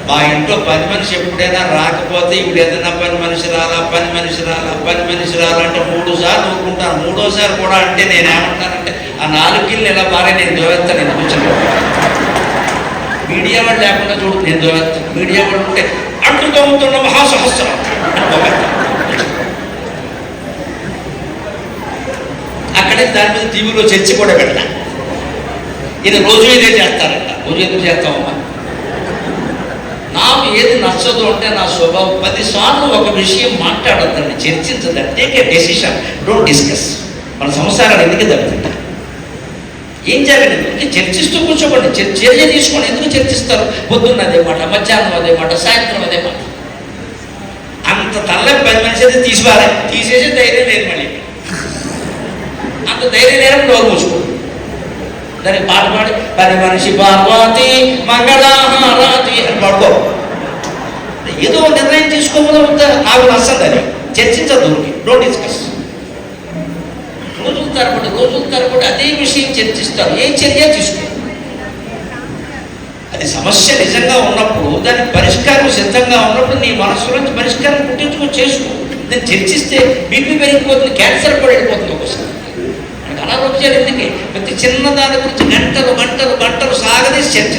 మా ఇంట్లో పని మనిషి ఎప్పుడైనా రాకపోతే ఇప్పుడు ఏదైనా పని మనిషి రాలా అంటే 3 సార్లు ఊరుకుంటాను. 3ఓసారి కూడా అంటే నేనేమంటానంటే ఆ 4 కిళ్ళు ఇలా బాగా నేను దోవేస్తాను. నేను కూర్చొని మీడియా వాళ్ళు లేకుండా చూడు, నేను దోవేస్తాను. మీడియా వాళ్ళు ఉంటే అంటు తోముతున్న మహాసహస్రం అని దోవేస్తాను. అక్కడే దాని మీద టీవీలో చర్చ కూడా పెడతా. ఇది రోజు ఇదే చేస్తారంట. రోజు ఎందుకు చేస్తామమ్మా? నాకు ఏది నచ్చదు అంటే నా స్వభావం 10 సార్లు ఒక విషయం మాట్లాడద్దండి, చర్చించదండి. Take a decision, don't discuss. మన సంసారాలు ఎందుకు దొరుకుతుంటా? ఏం జరిగింది చర్చిస్తూ కూర్చోకండి, చర్య తీసుకోండి. ఎందుకు చర్చిస్తారు? పొద్దున్న అదే మాట, మధ్యాహ్నం అదే మాట, సాయంత్రం అదే మాట. అంత తల్లని 10 మనిషి అయితే తీసేసి ధైర్యం లేదు. మళ్ళీ అంత ధైర్యం లేదని డోర్ మూసుకోండి. దానికి పాట పాడి పని మనిషి పార్వతి మంగళహారతి అని పాడుకో. ఏదో నిర్ణయం తీసుకోకపోతే నాకు నచ్చదు, అని చర్చించదు. Don't discuss. రోజుల తరబడి అదే విషయం చర్చిస్తారు. ఏ చర్య తీసుకో. అది సమస్య నిజంగా ఉన్నప్పుడు, దానికి పరిష్కారం సిద్ధంగా ఉన్నప్పుడు నీ మనసులోంచి పరిష్కారం పుట్టించుకొని చేసుకో. దాన్ని చర్చిస్తే బీపీ పెరిగిపోతుంది, క్యాన్సర్ కూడా వెళ్ళిపోతుంది. ఒకసారి అనారోగ్యాలు ఎందుకే? ప్రతి చిన్నదాని గురించి గంటలు సాగదీసి చర్చ.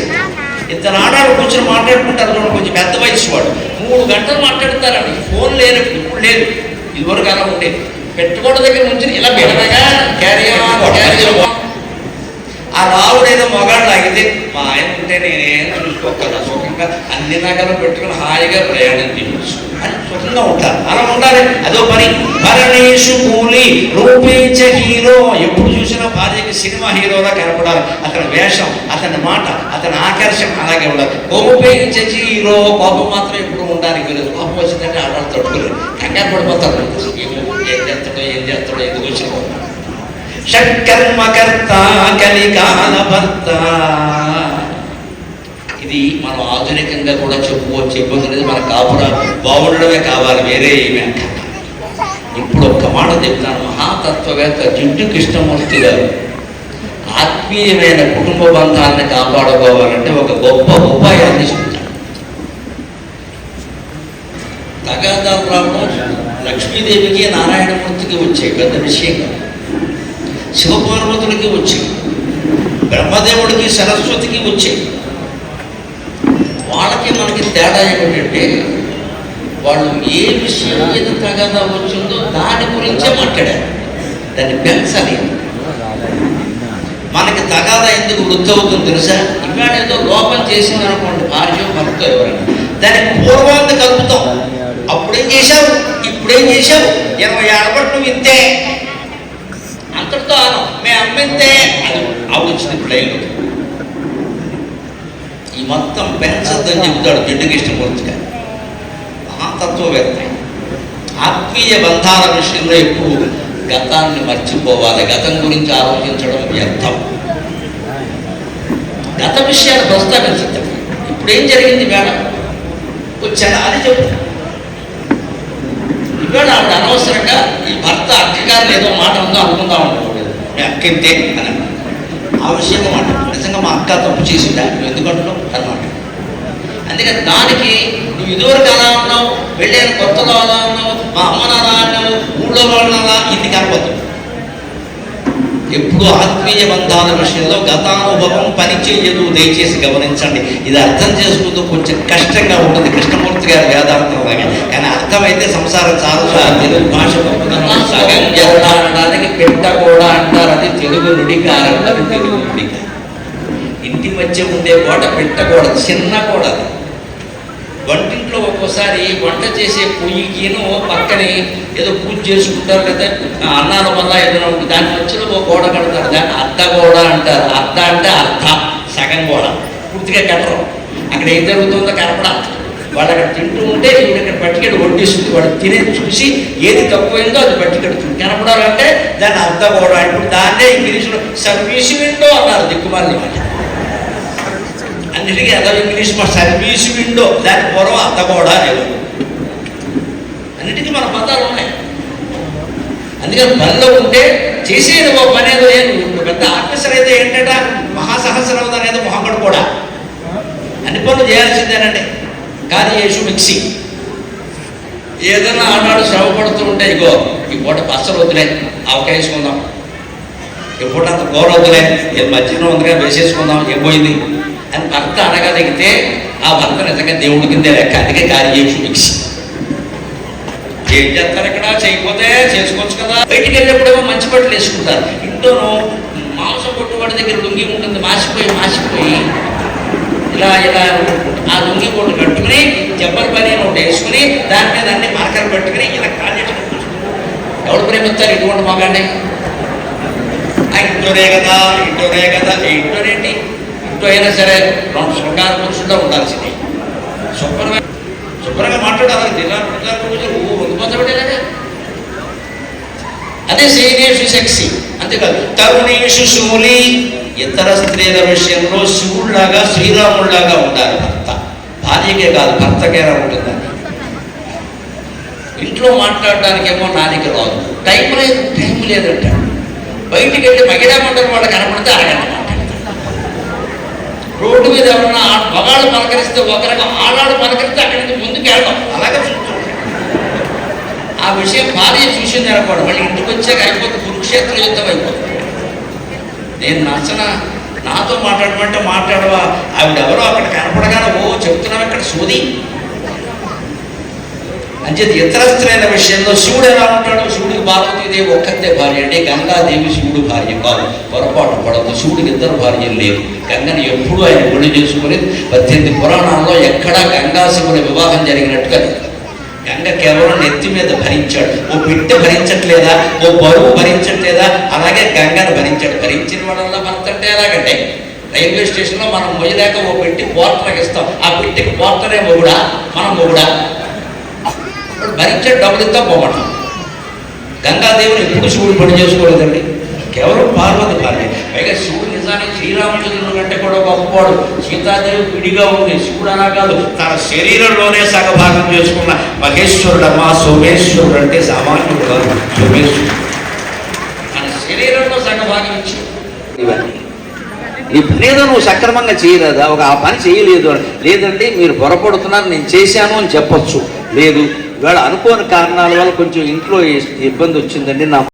2 ఆడాలు కూర్చొని మాట్లాడుకుంటారు. కొంచెం పెద్ద వయసు వాడు 3 గంటలు మాట్లాడతారండి. ఫోన్ లేనప్పుడు. ఇప్పుడు లేదు, ఇదివరకు అలా ఉండేది. పెట్టుకోవడం దగ్గర నుంచి ఇలా బెడగా క్యారియర్. ఆ రావుడు ఏదో మొగాడు లాగితే మా ఆయన ఉంటే నేనేం చూసుకోగల సుఖంగా అన్ని నగలు పెట్టుకుని హాయిగా ప్రయాణం చేయవచ్చు అని సుఖంగా ఉంటారు. అలా ఉండాలి. అదో పని. భరణేషు కూలి రూపేచ హీరో. ఎప్పుడు చూసినా భార్యకి సినిమా హీరోలా కనపడాలి. అతని వేషం, అతని మాట, అతని ఆకర్షణ అలాగే ఉండాలి. రూపేచ హీరో. కోపం మాత్రం ఎప్పుడు ఉండడానికి లేదు. కోపం వచ్చిందంటే ఆడవాళ్ళు తట్టుకోలేదు, కంగారు పడిపోతారు. ఏం చేస్తాడో ఎందుకు వచ్చిన షట్కర్మకర్త కలికాల భర్త. ఇది మనం ఆధునికంగా కూడా చెప్పుకోలేదు. మన కాపురా బాగుండడమే కావాలి, వేరే ఏమీ. ఇప్పుడు ఒక్క మాట చెప్తాను. మహాతత్వవేత్త జిడ్డు కృష్ణమూర్తి గారు ఆత్మీయమైన కుటుంబ బంధాలను కాపాడుకోవాలంటే ఒక గొప్ప ఉపాయాన్ని చెప్తాడు. తగాదాలు రావడం లక్ష్మీదేవికి నారాయణమూర్తికి వచ్చే పెద్ద విషయం. శివపార్వతులకి వచ్చాయి, బ్రహ్మదేవుడికి సరస్వతికి వచ్చాయి. వాళ్ళకి మనకి తేడా ఏమిటంటే వాళ్ళు ఏ విషయం మీద తగాదా వచ్చిందో దాని గురించే మాట్లాడారు. దాన్ని పెంచాలి. మనకి తగాదా ఎందుకు వృద్ధి అవుతుంది తెలుసా? ఇవాళ ఏదో లోపం చేసిందనుకోండి, భార్య భర్త ఎవరైనా, దాని పూర్వాన్ని కలుపుతాం. అప్పుడేం చేశావు, ఇప్పుడేం చేశావు, 20 ఏళ్ళ నువ్వు ఇంతే, అంతటితో అను మేము అమ్మితే అది ఆలోచింది. ఇప్పుడు ఈ మొత్తం పెంచద్దని చెబుతాడు జిడ్డు కృష్ణమూర్తిగా. మహాతత్వవేత్త. ఆత్మీయ బంధాల విషయంలో ఎప్పుడు గతాన్ని మర్చిపోవాలి. గతం గురించి ఆలోచించడం వ్యర్థం. గత విషయాలు ప్రస్తావించద్దు. ఇప్పుడేం జరిగింది మేడం వచ్చాను అని చెబుతాను. ఇవాళ ఆవిడ అనవసరంగా ఈ భర్త అక్కగారు ఏదో మాట ఉందో అనుకుందాం అనుకోలేదు. మీ అక్క ఇంతే అని ఆ విషయంగా మాట. నిజంగా మా అక్క తప్పు చేసిందా, నువ్వు ఎందుకంటున్నావు అనమాట. అందుకని దానికి నువ్వు ఇదివరకు ఎలా ఉన్నావు, వెళ్ళిన కొత్తలో అలా ఉన్నావు, మా అమ్మను అలా అన్నావు, ఊళ్ళో వాళ్ళు అలా, ఇన్ని కనపడదు. ఎప్పుడు ఆత్మీయ బంధాల విషయంలో గతానుభవం పనిచేయదు. దయచేసి గమనించండి. ఇది అర్థం చేసుకుంటూ కొంచెం కష్టంగా ఉంటుంది. కృష్ణమూర్తి గారి వేదాంతం లాగా. కానీ అర్థమైతే సంసారం చాలా. తెలుగు భాష సగం అనడానికి పెట్ట కూడా అంటారు. అది తెలుగు నుడికారం. అది తెలుగు నుడికారం. ఇంటి మధ్య ఉండే గోడ పెట్టకూడదు, చిన్న గోడ. వంటింట్లో ఒక్కోసారి వంట చేసే పొయ్యికిను పక్కనే ఏదో పూజ చేసుకుంటారు కదా, అన్నాల వల్ల ఏదైనా ఉంటుంది, దాని మధ్యలో ఒక గోడ కడతారు. దాన్ని అర్ధ గోడ అంటారు. అర్ధ అంటే అర్ధ, సగం గోడ. పూర్తిగా కట్టరు. అక్కడ ఏం జరుగుతుందో కనపడాలి. వాళ్ళు అక్కడ తింటూ ఉంటే ఈవిడ ఇక్కడ పట్టుకెళ్ళి వడ్డిస్తుంది. వాడు తినే చూసి ఏది తక్కువైందో అది పట్టుకెడుతుంది. కనపడాలంటే దాన్ని అర్ధ గోడ. ఇప్పుడు దాన్నే ఇంగ్లీష్లో సర్వీస్ విండో అన్నారు. దిక్కుమాలి మాట. అన్నిటికీ అదే ఇంగ్లీష్ మా సర్వీస్ విండో. దాని పూర్వం అర్ధ గోడ లేదు. అన్నిటికీ మన పదాలు ఉన్నాయి. అందుకని పనిలో ఉంటే చేసేది ఓ పని ఏదో. పెద్ద ఆఫీసర్ అయితే ఏంటంటే మహాసహస్రం అనేది మొహమ్మడు కూడా అన్ని పనులు చేయాల్సిందేనండి. కార్యేషు మిక్సీ. ఏదైనా ఆనాడు శ్రమ పడుతూ ఉంటే ఇగో ఈ పూట పచ్చలు వద్దులే ఆవకాయ వేసుకుందాం, ఈ పూట అంత కూర వద్దులే ఏ మధ్యలో ఉందిగా వేసేసుకుందాం ఏపోయింది అని భర్త అనగలిగితే ఆ భర్త నిజంగా దేవుడి కిందే లెక్క. అందుకే కార్యేషు మిక్సీ. ఏం చేస్తారు ఇక్కడ? చేయకపోతే చేసుకోవచ్చు కదా. బయటికి వెళ్ళేప్పుడేమో మంచి బట్టలు వేసుకుంటారు. ఇంట్లోనూ మాంసం కొట్టువాడి దగ్గర లుంగి ఉంటుంది, మాసిపోయి ఇలా ఆ లుంగి కొట్టు కట్టుకుని జబ్బల పని ఒకటి వేసుకుని దాని మీద అన్ని మార్కలు పెట్టుకుని ఇలా కాలేజీ ఎవడు ప్రేమిస్తారు ఇటువంటి మగాండి? ఆ ఇంట్లోనే కదా ఇంట్లోనేంటి? ఇంట్లో అయినా సరే రెండు శృంగార పురుషుల్లో ఉండాల్సింది. శుభ్రంగా మాట్లాడాలి. పొందబడేలాగా అదే శైనేషు సెక్సీ. అంతేకాదు తరుణేషు శూలి. ఇతర స్త్రీల విషయంలో శివుడిలాగా శ్రీరాముడిలాగా ఉండాలి భర్త. భార్యకే కాదు భర్తకేలా ఉంటుందని. ఇంట్లో మాట్లాడడానికేమో నానికి రాదు, టైం లేదంట. బయటికి వెళ్ళి మహిళా మండలి వాళ్ళు కనపడితే అరగంట మాట్లాడతారు. రోడ్డు మీద ఎవరన్నా మగాళ్ళు పలకరిస్తే ఒకరిగా ఆడాడు పలకరిస్తే అక్కడి నుంచి ముందుకు వెళ్దాం. అలాగే చూస్తుంటాం. ఆ విషయం భార్య చూసింది అనుకోండి, మళ్ళీ ఇంటికి వచ్చాక అయిపోతుంది, కురుక్షేత్ర యుద్ధం అయిపోతుంది. నేను నచ్చన నాతో మాట్లాడమంటే మాట్లాడవా? ఆవిడెవరో అక్కడ కనపడగానే చెప్తున్నావు ఇక్కడ సోది. అంచేది ఇతర స్త్రీల విషయంలో శివుడు ఎలా ఉంటాడు? శివుడికి పార్వతీదేవి ఒక్కతే భార్య అంటే గంగాదేవి శివుడు భార్య కాదు. పొరపాటు పడదు. శివుడికి ఇద్దరు భార్యలు లేరు. గంగని ఎప్పుడూ ఆయన పెళ్లి చేసుకుని 18 పురాణాల్లో ఎక్కడా గంగా శివుని వివాహం జరిగినట్టుగా గంగ కేవలం నెత్తి మీద భరించాడు. ఓ పిట్టె భరించట్లేదా? ఓ బరువు భరించట్లేదా? అలాగే గంగను భరించాడు. భరించిన వాళ్ళ భర్త అంటే ఎలాగంటే రైల్వే స్టేషన్లో మనం మొయ్యలేక ఓ పెట్టి పోర్టర్కి ఇస్తాం. ఆ పెట్టికి పోర్టరే మొగుడా, మనం మొగుడా? భరించే డబ్బులు ఇస్తాం పోమంటాం. గంగాదేవుని ఎప్పుడు శివుడు పని చేసుకోలేదండి, కేవలం పార్వతి భార్య. పైగా శివుడు నిజానికి శ్రీరామచంద్రుడు కంటే కూడా గొప్పవాడు. సీతాదేవి విడిగా ఉంది, శివుడు అలా కాదు. తన శరీరంలోనే సగభాగం చేసుకున్న మహేశ్వరుడు అమ్మా. సోమేశ్వరుడు అంటే సామాన్యుడు కాదు. సోమేశ్వరుడు తన శరీరంలో సగభాగం ఇచ్చి ఈ పని ఏదో నువ్వు సక్రమంగా చేయలేదా? ఆ పని చేయలేదు అని లేదండి మీరు పొరపడుతున్నారు, నేను చేశాను అని చెప్పొచ్చు. లేదు ఇవాళ అనుకోని కారణాల వల్ల కొంచెం ఇంట్లో ఇబ్బంది వచ్చిందండి, నా